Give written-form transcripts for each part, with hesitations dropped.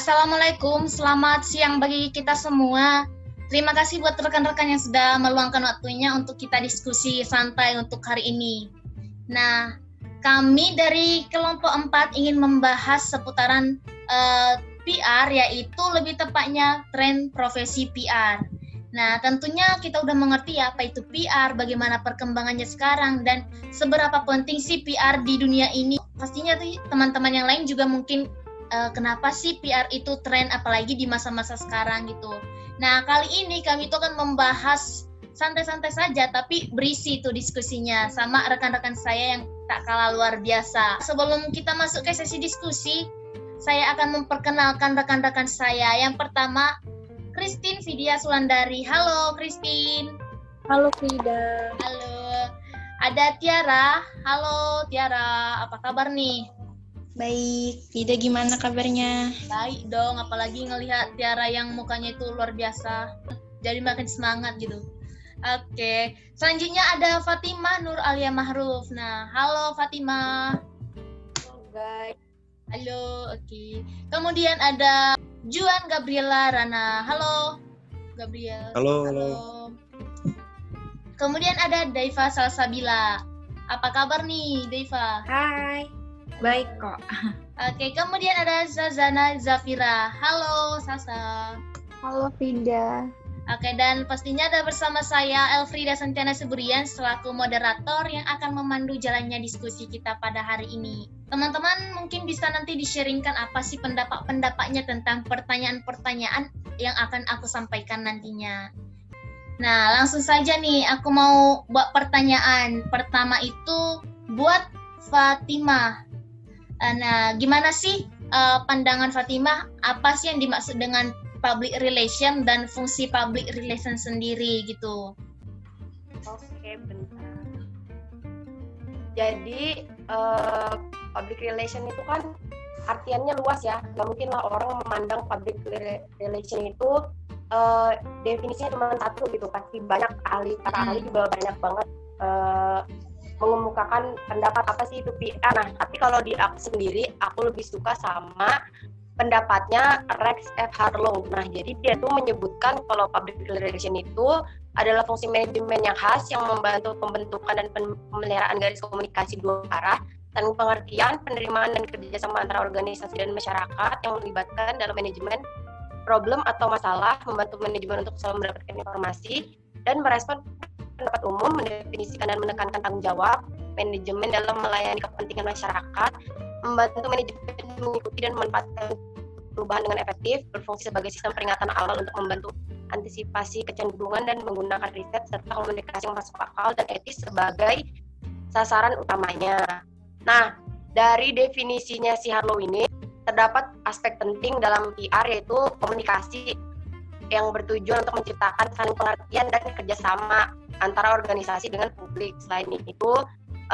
Assalamualaikum, selamat siang bagi kita semua. Terima kasih buat rekan-rekan yang sudah meluangkan waktunya untuk kita diskusi santai untuk hari ini. Nah, kami dari kelompok 4 ingin membahas seputaran PR, yaitu lebih tepatnya tren profesi PR. Nah, tentunya kita udah mengerti apa itu PR, bagaimana perkembangannya sekarang, dan seberapa penting sih PR di dunia ini. Pastinya tuh teman-teman yang lain juga mungkin kenapa sih PR itu tren, apalagi di masa-masa sekarang gitu. Nah, kali ini kami tuh akan membahas santai-santai saja, tapi berisi tuh diskusinya sama rekan-rekan saya yang tak kalah luar biasa. Sebelum kita masuk ke sesi diskusi, saya akan memperkenalkan rekan-rekan saya. Yang pertama, Christine Vidya Sulandari. Halo, Christine. Halo, Frida. Halo. Ada Tiara. Halo, Tiara. Apa kabar nih? Baik, Frida gimana kabarnya? Baik dong, apalagi ngelihat Tiara yang mukanya itu luar biasa. Jadi makin semangat gitu. Oke, selanjutnya ada Fatimah Nur Alia Mahruf. Nah, halo Fatimah. Baik. Halo, oke. Kemudian ada Juan Gabriela Rana. Halo, Gabriel. Halo. Kemudian ada Daiva Salsabila. Apa kabar nih, Daiva? Hai. Baik kok. Oke, kemudian ada Zazana Zafira. Halo, Sasa. Halo, Frida. Oke, dan pastinya ada bersama saya Elfrida Santiana Seburian selaku moderator yang akan memandu jalannya diskusi kita pada hari ini. Teman-teman mungkin bisa nanti di-sharingkan apa sih pendapat-pendapatnya tentang pertanyaan-pertanyaan yang akan aku sampaikan nantinya. Nah, langsung saja nih aku mau buat pertanyaan. Pertama itu buat Fatimah. Nah, gimana sih pandangan Fatimah? Apa sih yang dimaksud dengan public relation dan fungsi public relation sendiri gitu? Oke, bentar. Jadi public relation itu kan artiannya luas ya. Nggak mungkin lah orang memandang public relation itu definisinya cuma satu gitu. Pasti banyak ahli, para ahli juga banyak banget mengemukakan pendapat apa sih itu PR. Nah, tapi kalau di aku sendiri, aku lebih suka sama pendapatnya Rex F. Harlow. Nah, jadi dia tuh menyebutkan kalau public relation itu adalah fungsi manajemen yang khas yang membantu pembentukan dan pemeliharaan garis komunikasi dua arah dan pengertian, penerimaan, dan kerjasama antara organisasi dan masyarakat yang melibatkan dalam manajemen problem atau masalah, membantu manajemen untuk selalu mendapatkan informasi, dan merespon pendapat umum, mendefinisikan dan menekankan tanggung jawab manajemen dalam melayani kepentingan masyarakat, membantu manajemen mengikuti dan memanfaatkan perubahan dengan efektif, berfungsi sebagai sistem peringatan awal untuk membantu antisipasi kecenderungan dan menggunakan riset serta komunikasi yang masuk akal dan etis sebagai sasaran utamanya. Nah, dari definisinya si Harlow ini terdapat aspek penting dalam PR yaitu komunikasi yang bertujuan untuk menciptakan saling pengertian dan kerjasama antara organisasi dengan publik. Selain itu,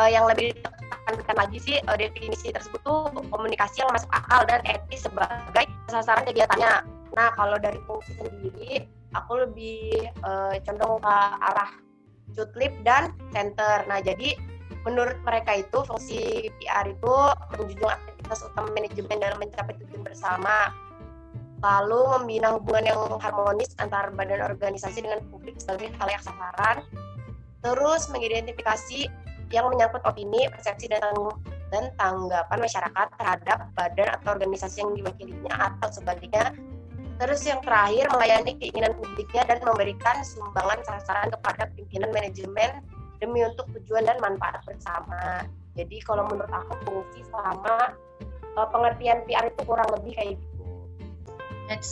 yang lebih ditekankan lagi sih definisi tersebut tuh komunikasi yang masuk akal dan etis sebagai sasaran kegiatannya. Nah, kalau dari fungsi sendiri, aku lebih condong ke arah Cutlip dan Center. Nah, jadi menurut mereka itu fungsi PR itu menjunjung aktivitas utama manajemen dalam mencapai tujuan bersama, lalu membina hubungan yang harmonis antar badan organisasi dengan publik sebagai khalayak sasaran, terus mengidentifikasi yang menyangkut opini, persepsi, dan tanggapan masyarakat terhadap badan atau organisasi yang diwakilinya atau sebaliknya, terus yang terakhir melayani keinginan publiknya dan memberikan sumbangan sasaran kepada pimpinan manajemen demi untuk tujuan dan manfaat bersama. Jadi kalau menurut aku fungsi sama pengertian PR itu kurang lebih kayak gitu.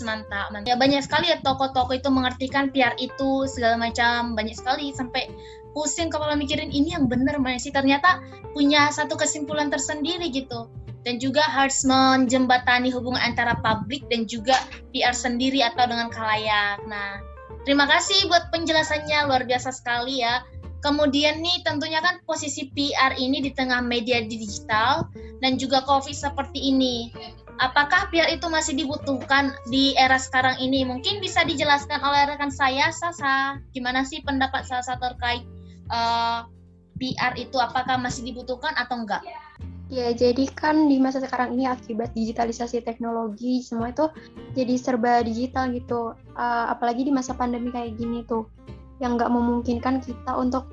Mantap. Ya, banyak sekali ya tokoh-tokoh itu mengartikan PR itu segala macam, banyak sekali sampai pusing kepala mikirin ini yang benar mana sih, ternyata punya satu kesimpulan tersendiri gitu. Dan juga harus menjembatani hubungan antara publik dan juga PR sendiri atau dengan khalayak. Nah, terima kasih buat penjelasannya, luar biasa sekali ya. Kemudian nih tentunya kan posisi PR ini di tengah media digital dan juga COVID seperti ini. Apakah PR itu masih dibutuhkan di era sekarang ini? Mungkin bisa dijelaskan oleh rekan saya, Sasa. Gimana sih pendapat Sasa terkait PR itu? Apakah masih dibutuhkan atau enggak? Ya, jadi kan di masa sekarang ini akibat digitalisasi teknologi, semua itu jadi serba digital gitu. Apalagi di masa pandemi kayak gini tuh, yang nggak memungkinkan kita untuk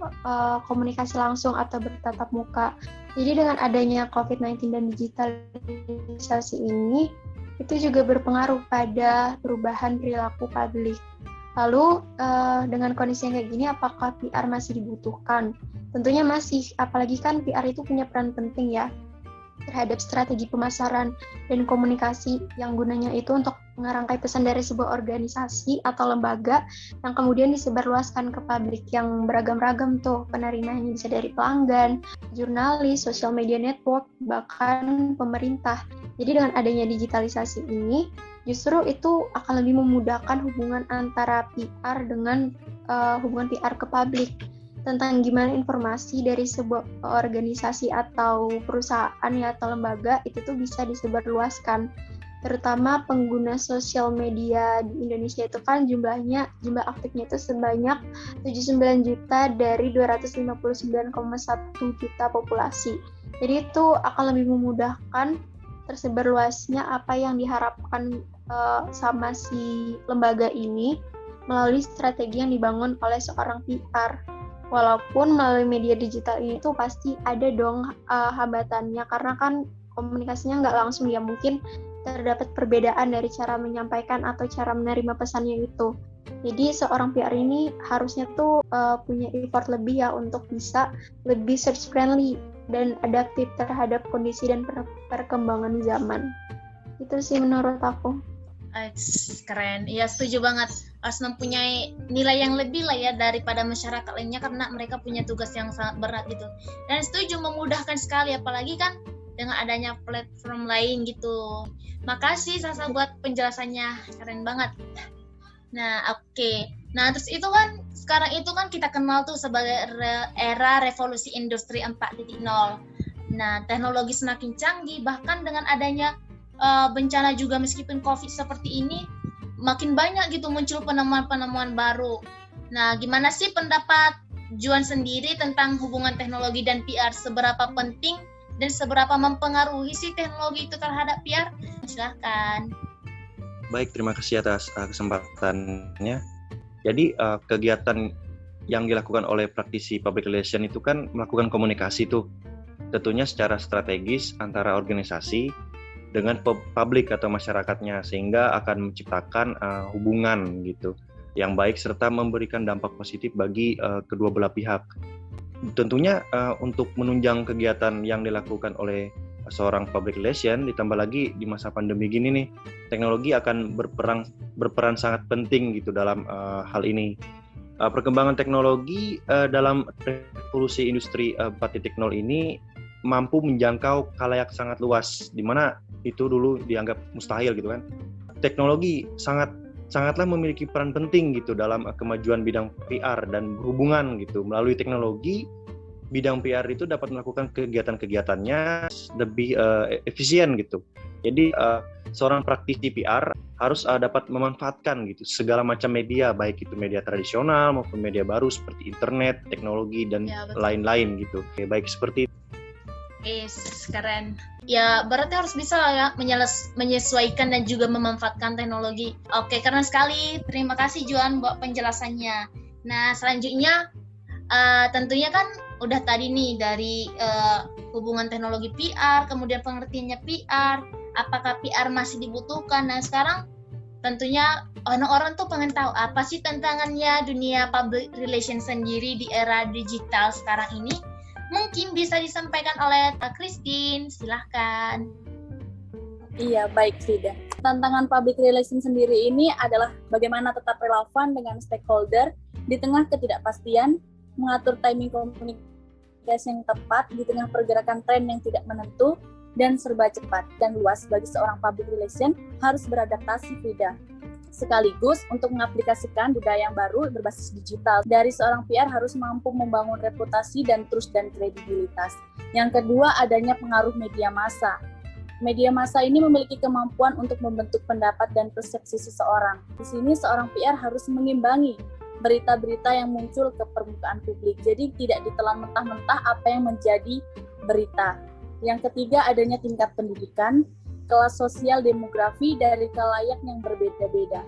komunikasi langsung atau bertatap muka. Jadi dengan adanya COVID-19 dan digitalisasi ini, itu juga berpengaruh pada perubahan perilaku publik. Lalu dengan kondisi yang kayak gini, apakah PR masih dibutuhkan? Tentunya masih, apalagi kan PR itu punya peran penting ya terhadap strategi pemasaran dan komunikasi yang gunanya itu untuk mengerangkai pesan dari sebuah organisasi atau lembaga yang kemudian disebarluaskan ke publik yang beragam-ragam tuh penerimanya, bisa dari pelanggan, jurnalis, social media network, bahkan pemerintah. Jadi dengan adanya digitalisasi ini justru itu akan lebih memudahkan hubungan antara PR dengan hubungan PR ke publik, tentang gimana informasi dari sebuah organisasi atau perusahaan ya atau lembaga itu tuh bisa disebarluaskan. Terutama pengguna sosial media di Indonesia itu kan jumlah aktifnya itu sebanyak 79 juta dari 259,1 juta populasi. Jadi itu akan lebih memudahkan tersebar luasnya apa yang diharapkan sama si lembaga ini melalui strategi yang dibangun oleh seorang PR. Walaupun melalui media digital ini tuh pasti ada dong hambatannya, karena kan komunikasinya nggak langsung ya, mungkin terdapat perbedaan dari cara menyampaikan atau cara menerima pesannya itu. Jadi seorang PR ini harusnya tuh punya effort lebih ya untuk bisa lebih search friendly dan adaptif terhadap kondisi dan perkembangan zaman. Itu sih menurut aku. Keren, iya setuju banget. Harus mempunyai nilai yang lebih lah ya daripada masyarakat lainnya, karena mereka punya tugas yang sangat berat gitu. Dan setuju, memudahkan sekali, apalagi kan dengan adanya platform lain gitu. Makasih Sasa buat penjelasannya, keren banget. Nah, oke. Nah, terus itu kan sekarang itu kan kita kenal tuh sebagai era revolusi industri 4.0. Nah, teknologi semakin canggih, bahkan dengan adanya bencana juga, meskipun COVID seperti ini, makin banyak gitu muncul penemuan-penemuan baru. Nah, gimana sih pendapat Juan sendiri tentang hubungan teknologi dan PR? Seberapa penting dan seberapa mempengaruhi sih teknologi itu terhadap PR? Silahkan. Baik, terima kasih atas kesempatannya. Jadi kegiatan yang dilakukan oleh praktisi public relation itu kan melakukan komunikasi tuh, tentunya secara strategis antara organisasi dengan publik atau masyarakatnya, sehingga akan menciptakan hubungan gitu yang baik serta memberikan dampak positif bagi kedua belah pihak. Tentunya untuk menunjang kegiatan yang dilakukan oleh seorang public relation, ditambah lagi di masa pandemi gini nih, teknologi akan berperan sangat penting gitu dalam hal ini. Perkembangan teknologi dalam revolusi industri 4.0 ini mampu menjangkau khalayak sangat luas, di mana itu dulu dianggap mustahil gitu kan. Teknologi sangatlah memiliki peran penting gitu dalam kemajuan bidang PR dan berhubungan gitu. Melalui teknologi, bidang PR itu dapat melakukan kegiatan-kegiatannya lebih efisien gitu. Jadi seorang praktisi PR harus dapat memanfaatkan gitu segala macam media, baik itu media tradisional maupun media baru seperti internet, teknologi dan lain-lain gitu. Oke, baik seperti itu. Keren. Ya, berarti harus bisa lah ya menyesuaikan dan juga memanfaatkan teknologi. Oke, keren sekali. Terima kasih Juan buat penjelasannya. Nah, selanjutnya tentunya kan udah tadi nih dari hubungan teknologi PR, kemudian pengertiannya PR, apakah PR masih dibutuhkan. Nah, sekarang tentunya orang-orang tuh pengen tahu apa sih tantangannya dunia public relations sendiri di era digital sekarang ini. Mungkin bisa disampaikan oleh Christine, silahkan. Iya, baik Frida. Tantangan public relations sendiri ini adalah bagaimana tetap relevan dengan stakeholder di tengah ketidakpastian, mengatur timing komunikasi yang tepat di tengah pergerakan tren yang tidak menentu dan serba cepat dan luas. Bagi seorang public relation harus beradaptasi, Frida. Sekaligus untuk mengaplikasikan budaya yang baru berbasis digital. Dari seorang PR harus mampu membangun reputasi dan trust dan kredibilitas. Yang kedua, adanya pengaruh media massa. Media massa ini memiliki kemampuan untuk membentuk pendapat dan persepsi seseorang. Di sini seorang PR harus mengimbangi berita-berita yang muncul ke permukaan publik. Jadi tidak ditelan mentah-mentah apa yang menjadi berita. Yang ketiga, adanya tingkat pendidikan, kelas sosial, demografi dari khalayak yang berbeda-beda.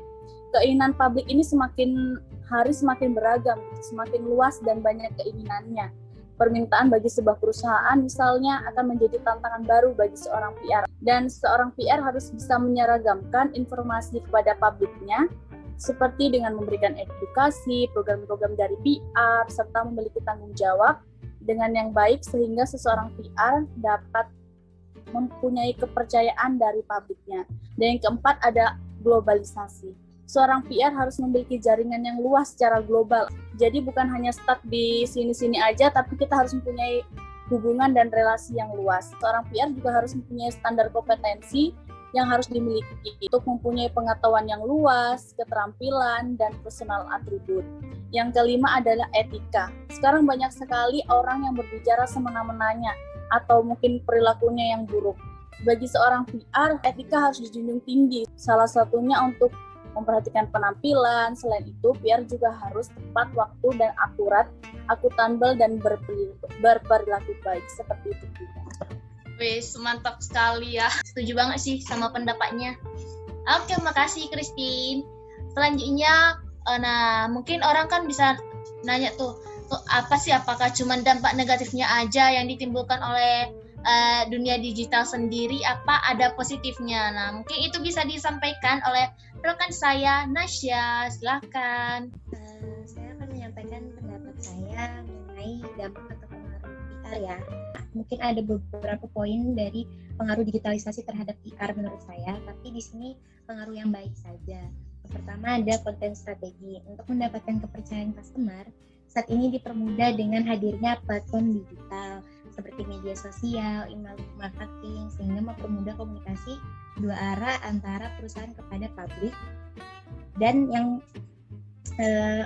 Keinginan publik ini semakin hari semakin beragam, semakin luas dan banyak keinginannya. Permintaan bagi sebuah perusahaan misalnya akan menjadi tantangan baru bagi seorang PR. Dan seorang PR harus bisa menyeragamkan informasi kepada publiknya, seperti dengan memberikan edukasi, program-program dari PR, serta memiliki tanggung jawab dengan yang baik sehingga seseorang PR dapat mempunyai kepercayaan dari publiknya. Dan yang keempat ada globalisasi. Seorang PR harus memiliki jaringan yang luas secara global. Jadi bukan hanya stuck di sini-sini aja, tapi kita harus mempunyai hubungan dan relasi yang luas. Seorang PR juga harus mempunyai standar kompetensi yang harus dimiliki untuk mempunyai pengetahuan yang luas, keterampilan, dan personal atribut. Yang kelima adalah etika. Sekarang banyak sekali orang yang berbicara semena-menanya atau mungkin perilakunya yang buruk. Bagi seorang PR, etika harus dijunjung tinggi. Salah satunya untuk memperhatikan penampilan. Selain itu, PR juga harus tepat waktu dan akurat, akuntabel dan berperilaku baik. Seperti itu juga. Wes, mantap sekali ya. Setuju banget sih sama pendapatnya. Oke, makasih Christine. Selanjutnya, nah mungkin orang kan bisa nanya tuh apa sih, apakah cuma dampak negatifnya aja yang ditimbulkan oleh dunia digital sendiri, apa ada positifnya? Nah, mungkin itu bisa disampaikan oleh rekan saya, Nasya. Silakan. Saya akan menyampaikan pendapat saya mengenai dampak atau pengaruh PR ya. Mungkin ada beberapa poin dari pengaruh digitalisasi terhadap PR menurut saya, tapi di sini pengaruh yang baik saja. Yang pertama ada konten strategi. Untuk mendapatkan kepercayaan customer, saat ini dipermudah dengan hadirnya platform digital seperti media sosial, email marketing, sehingga mempermudah komunikasi dua arah antara perusahaan kepada publik, dan yang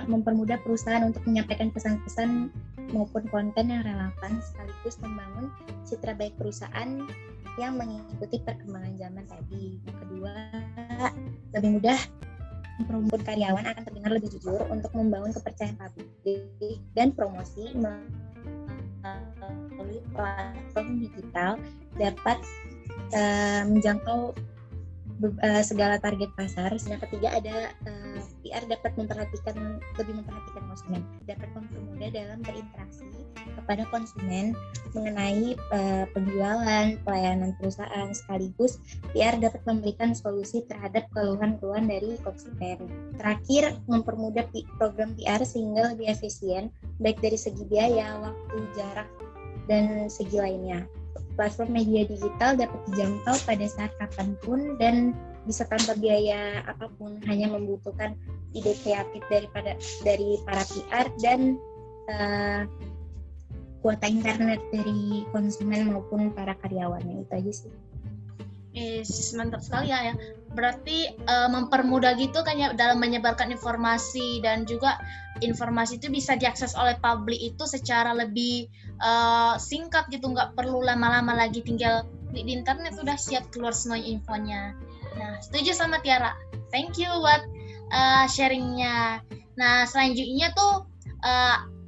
mempermudah perusahaan untuk menyampaikan pesan-pesan maupun konten yang relevan, sekaligus membangun citra baik perusahaan yang mengikuti perkembangan zaman tadi. Yang kedua, lebih mudah mempermudah karyawan akan terdengar lebih jujur untuk membangun kepercayaan publik dan promosi melalui platform digital dapat menjangkau segala target pasar. Yang ketiga ada PR dapat lebih memperhatikan konsumen, dapat mempermudah dalam berinteraksi kepada konsumen mengenai penjualan, pelayanan perusahaan, sekaligus PR dapat memberikan solusi terhadap keluhan-keluhan dari konsumen. Terakhir, mempermudah program PR sehingga lebih efisien, baik dari segi biaya, waktu, jarak, dan segi lainnya. Platform media digital dapat dijangkau pada saat kapanpun dan bisa tanpa biaya apapun, hanya membutuhkan ide kreatif dari para PR dan kuota internet dari konsumen maupun para karyawannya. Itu aja sih. Mantap sekali ya. Berarti mempermudah gitu kan ya dalam menyebarkan informasi, dan juga informasi itu bisa diakses oleh publik itu secara lebih singkat gitu, nggak perlu lama-lama lagi, tinggal klik di internet udah siap keluar semua infonya. Nah, setuju sama Tiara. Thank you buat sharingnya. Nah, selanjutnya tuh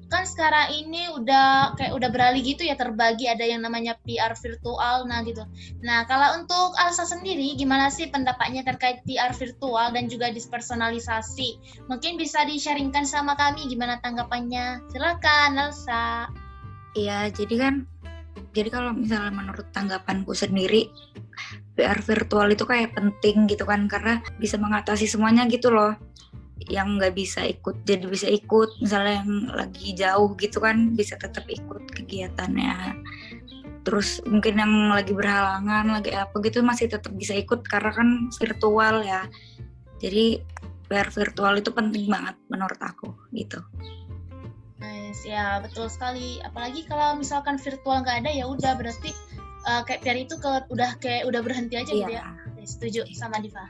kan sekarang ini udah beralih gitu ya, terbagi, ada yang namanya PR virtual, nah gitu. Nah, kalau untuk Alsa sendiri gimana sih pendapatnya terkait PR virtual dan juga dispersonalisasi? Mungkin bisa di-sharingkan sama kami gimana tanggapannya. Silakan Alsa. Iya, jadi kalau misalnya menurut tanggapanku sendiri, PR virtual itu kayak penting gitu kan, karena bisa mengatasi semuanya gitu loh. Yang nggak bisa ikut jadi bisa ikut, misalnya yang lagi jauh gitu kan bisa tetap ikut kegiatannya. Terus mungkin yang lagi berhalangan, lagi apa gitu masih tetap bisa ikut karena kan virtual ya. Jadi PR virtual itu penting banget menurut aku gitu. Nice, ya betul sekali. Apalagi kalau misalkan virtual nggak ada, ya udah berarti kayak PR itu udah berhenti aja gitu ya. Setuju sama Diva.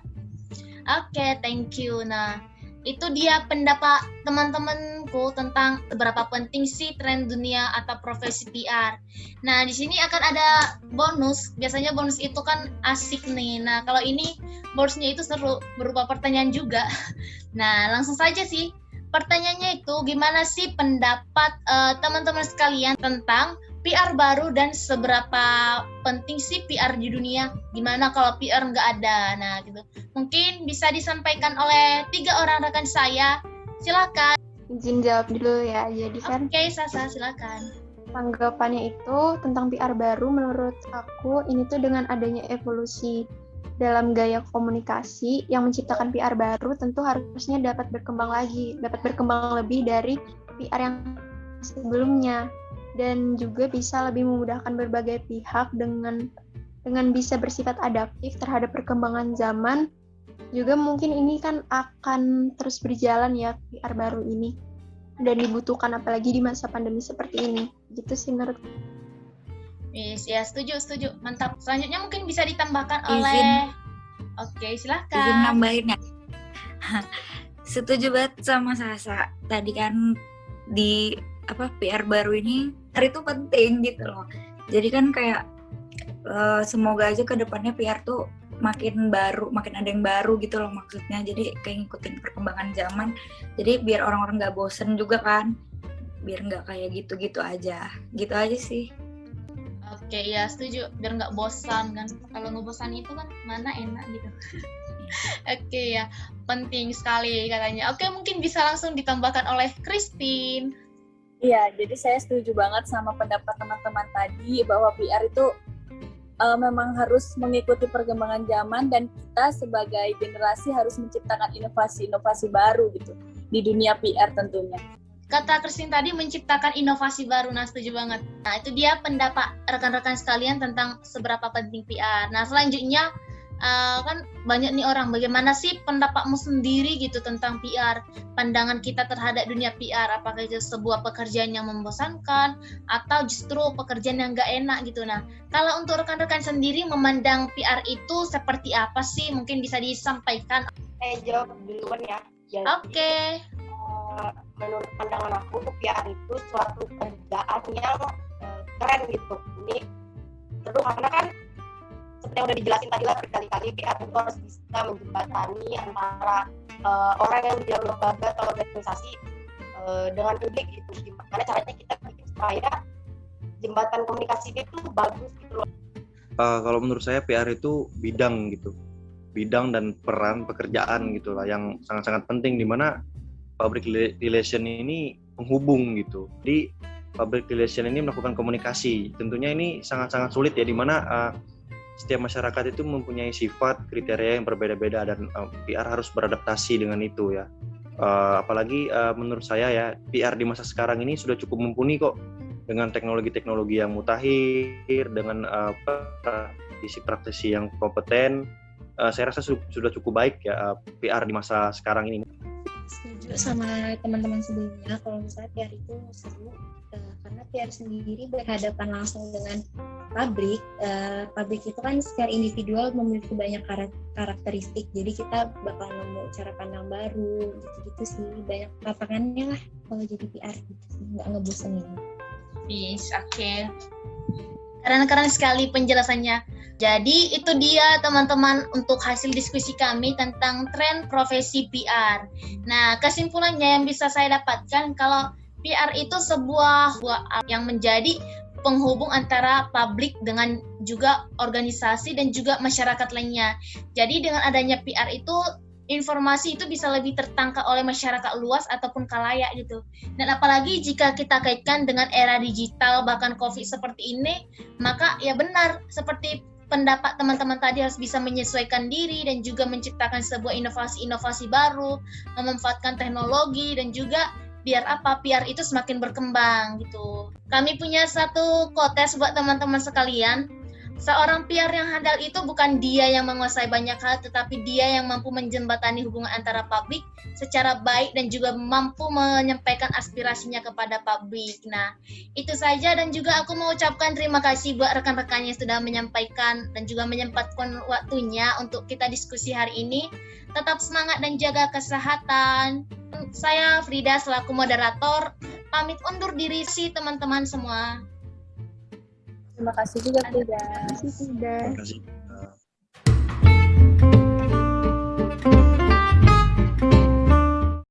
Oke, thank you. Nah, itu dia pendapat teman-temanku tentang seberapa penting sih tren dunia atau profesi PR. Nah, di sini akan ada bonus. Biasanya bonus itu kan asik nih. Nah, kalau ini bonusnya itu seru, berupa pertanyaan juga. Nah, langsung saja sih. Pertanyaannya itu, gimana sih pendapat teman-teman sekalian tentang PR baru dan seberapa penting sih PR di dunia? Gimana kalau PR nggak ada? Nah, gitu. Mungkin bisa disampaikan oleh 3 orang rekan saya. Silakan. Izin jawab dulu ya. Jadi kan Oke, Sasa, silakan. tanggapannya itu tentang PR baru menurut aku ini tuh dengan adanya evolusi dalam gaya komunikasi yang menciptakan PR baru tentu harusnya dapat berkembang lebih dari PR yang sebelumnya, dan juga bisa lebih memudahkan berbagai pihak dengan bisa bersifat adaptif terhadap perkembangan zaman. Juga mungkin ini kan akan terus berjalan ya PR baru ini, dan dibutuhkan apalagi di masa pandemi seperti ini. Gitu sih menurut. Yes, ya, setuju. Mantap. Selanjutnya mungkin bisa ditambahkan Izin. oleh... Oke, silakan. Izin nambahin ya. Setuju banget sama Sasa. Tadi kan di PR baru ini itu penting gitu loh. Jadi kan kayak semoga aja ke depannya PR tuh makin ada yang baru gitu loh maksudnya. Jadi kayak ngikutin perkembangan zaman. Jadi biar orang-orang nggak bosen juga kan. Biar nggak kayak gitu-gitu aja. Gitu aja sih. Oke, ya setuju. Biar nggak bosan kan. Kalau ngebosan itu kan mana enak gitu. Oke ya, penting sekali katanya. Oke, mungkin bisa langsung ditambahkan oleh Christine. Iya, jadi saya setuju banget sama pendapat teman-teman tadi bahwa PR itu memang harus mengikuti perkembangan zaman, dan kita sebagai generasi harus menciptakan inovasi-inovasi baru gitu di dunia PR tentunya. Kata Christine tadi menciptakan inovasi baru, nah setuju banget. Nah itu dia pendapat rekan-rekan sekalian tentang seberapa penting PR. Nah selanjutnya kan banyak nih orang, bagaimana sih pendapatmu sendiri gitu tentang PR? Pandangan kita terhadap dunia PR, apakah itu sebuah pekerjaan yang membosankan atau justru pekerjaan yang gak enak gitu. Nah kalau untuk rekan-rekan sendiri memandang PR itu seperti apa sih? Mungkin bisa disampaikan. Saya jawab duluan ya. Oke. Menurut pandangan aku, PR itu suatu kerjaan yang keren gitu. Ini perlu, karena kan seperti yang udah dijelasin tadi lah berkali-kali, PR itu harus bisa menjembatani antara orang yang di dalam lembaga atau organisasi dengan publik gitu. Gimana caranya kita bikin supaya jembatan komunikasi itu bagus gitu loh. Kalau menurut saya PR itu bidang gitu. Bidang dan peran pekerjaan gitu lah yang sangat-sangat penting, di mana public relation ini penghubung gitu. Jadi public relation ini melakukan komunikasi. Tentunya ini sangat-sangat sulit ya, di mana setiap masyarakat itu mempunyai sifat kriteria yang berbeda-beda, dan PR harus beradaptasi dengan itu ya. Apalagi menurut saya ya, PR di masa sekarang ini sudah cukup mumpuni kok, dengan teknologi-teknologi yang mutakhir, dengan praktisi yang kompeten. Saya rasa sudah cukup baik ya PR di masa sekarang ini. Setuju sama teman-teman sebelumnya, kalau misalnya PR itu seru karena PR sendiri berhadapan langsung dengan pabrik. Pabrik itu kan secara individual memiliki banyak karakteristik, jadi kita bakal nemu cara pandang baru gitu-gitu sih. Banyak lapangannya lah kalau jadi PR gitu sih, nggak ngebosenin. Yes, oke. Keren sekali penjelasannya. Jadi itu dia teman-teman untuk hasil diskusi kami tentang tren profesi PR. Nah, kesimpulannya yang bisa saya dapatkan, kalau PR itu sebuah yang menjadi penghubung antara publik dengan juga organisasi dan juga masyarakat lainnya. Jadi dengan adanya PR itu, informasi itu bisa lebih tertangkap oleh masyarakat luas ataupun khalayak gitu. Dan apalagi jika kita kaitkan dengan era digital bahkan COVID seperti ini, maka ya benar seperti pendapat teman-teman tadi, harus bisa menyesuaikan diri dan juga menciptakan sebuah inovasi-inovasi baru, memanfaatkan teknologi, dan juga biar PR itu semakin berkembang gitu. Kami punya satu quotes buat teman-teman sekalian. Seorang PR yang handal itu bukan dia yang menguasai banyak hal, tetapi dia yang mampu menjembatani hubungan antara publik secara baik dan juga mampu menyampaikan aspirasinya kepada publik. Nah, itu saja, dan juga aku mau ucapkan terima kasih buat rekan-rekan yang sudah menyampaikan dan juga menyempatkan waktunya untuk kita diskusi hari ini. Tetap semangat dan jaga kesehatan. Saya Frida selaku moderator, pamit undur diri sih teman-teman semua. Terima kasih juga, Frida. Terima kasih. Terima kasih.